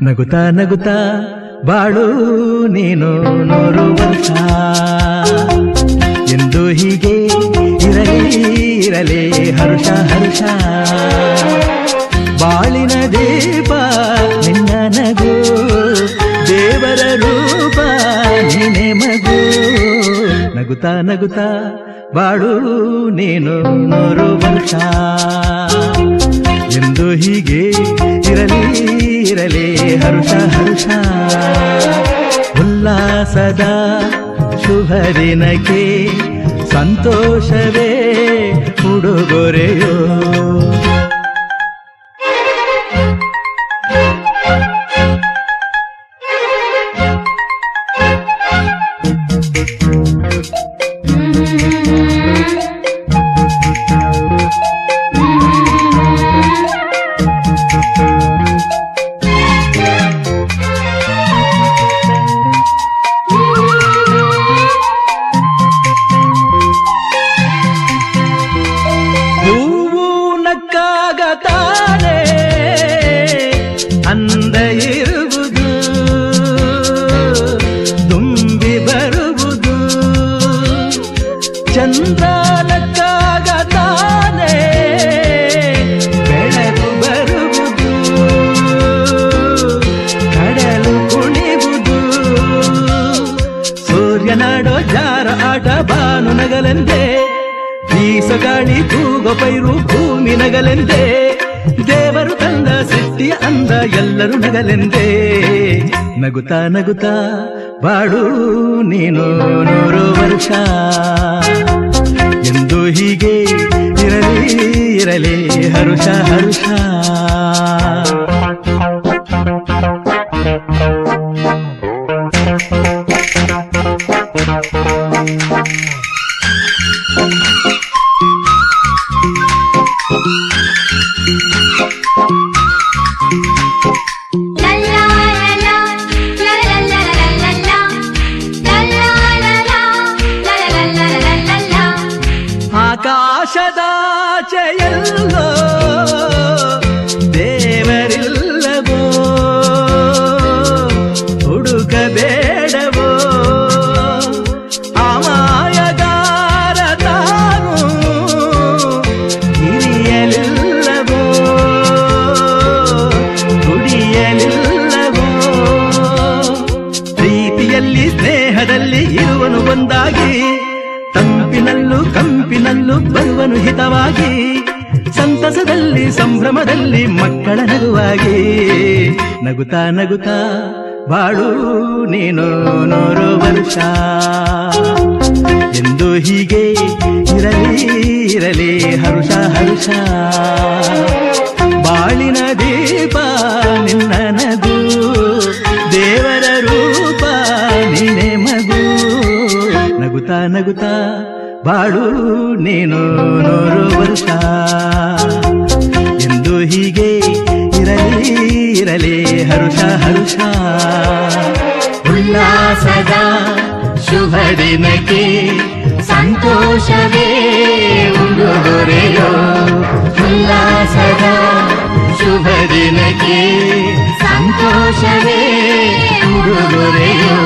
ನಗುತ್ತಾ ನಗುತ್ತಾ ಬಾಳು ನೀನು 100 ವರ್ಷ ಎಂದು ಹೀಗೆ ಇರಲಿ ಇರಲಿ ಹರುಷ ಹರುಷ ಬಾಳಿನ ದೀಪ ನಿನ್ನ ನಗು ದೇವರ ರೂಪ ನೀನೆ ಮಗು ನಗುತ್ತಾ ನಗುತ್ತಾ ಬಾಳು ನೀನು 100 ವರ್ಷ ಎಂದು ಹೀಗೆ ಇರಲಿ ಇರಲಿ ಹರುಷ ಹರುಷ ಉಲ್ಲಾಸದ ಶುಭ ದಿನಕ್ಕೆ ಸಂತೋಷವೇ ಉಡುಗೊರೆಯೋ ತಾನೆ ಅಂದ ಇರುವುದು ತುಂಬಿ ಬರುವುದು ಚಂದ್ರನಕ್ಕಾಗ ತಾನೆ ಬೆಳಕು ಬರುವುದು ಕಡಲು ಕುಣಿವುದು ಸೂರ್ಯನಾಡೋ ಜಾರ ಆಟ ಬಾನು ನಗಲೆಂದೇ ಬೀಸಗಾಳಿ ತೂಗೋ ಪೈರು ಭೂಮಿ ನಗಲೆಂದೇ ದೇವರು ತಂದ ಸೃಷ್ಟಿಯ ಅಂದ ಎಲ್ಲರೂ ನಗಲೆಂದೇ ನಗುತ್ತಾ ನಗುತ್ತಾ ಬಾಳು ನೀನು 100 ವರ್ಷ ಎಂದು ಹೀಗೆ ಇರಲಿ ಇರಲಿ ಹರುಷ ಹರುಷ ಆಕಾಶದಾಚೆಯಲ್ಲೋ ದೇವರಿಲ್ಲವೋ ಹುಡುಕಬೇಡವೋ ಅಮಾಯಗಾರ ತಾನು ಹಿರಿಯಲಿಲ್ಲವೋ ದುಡಿಯಲಿಲ್ಲವೋ ಪ್ರೀತಿಯಲ್ಲಿ ಸ್ನೇಹದಲ್ಲಿ ಇರುವನು ಒಂದಾಗಿ ತಂಪಿನಲ್ಲೂ ಕಂಪಿನಲ್ಲೂ ಬರುವನು ಹಿತವಾಗಿ ಸಂತಸದಲ್ಲಿ ಸಂಭ್ರಮದಲ್ಲಿ ಮಕ್ಕಳ ನಗುವಾಗಿ ನಗುತ್ತಾ ನಗುತ್ತಾ ಬಾಳು ನೀನು 100 ವರ್ಷ ಎಂದು ಹೀಗೆ ಇರಲಿ ಇರಲಿ ಹರುಷ ಹರುಷ ಬಾಳಿನ ದೀಪ ನಿನ್ನ ನಗು ದೇವರ ರೂಪ ನೀನೆ ಮಗು ನಗುತ್ತಾ ನಗುತ್ತಾ ಬಾಳು ನೀನು 100 ವರ್ಷ ಎಂದು ಹೀಗೆ ಇರಲಿ ಇರಲಿ ಹರುಷ ಹರುಷ ಉಲ್ಲಾಸದ ಶುಭ ದಿನಕ್ಕೆ ಸಂತೋಷವೇ ಉಡುಗೊರೆಯೋ ಉಲ್ಲಾಸದ ಶುಭ ದಿನಕ್ಕೆ ಸಂತೋಷವೇ ಉಡುಗೊರೆಯೋ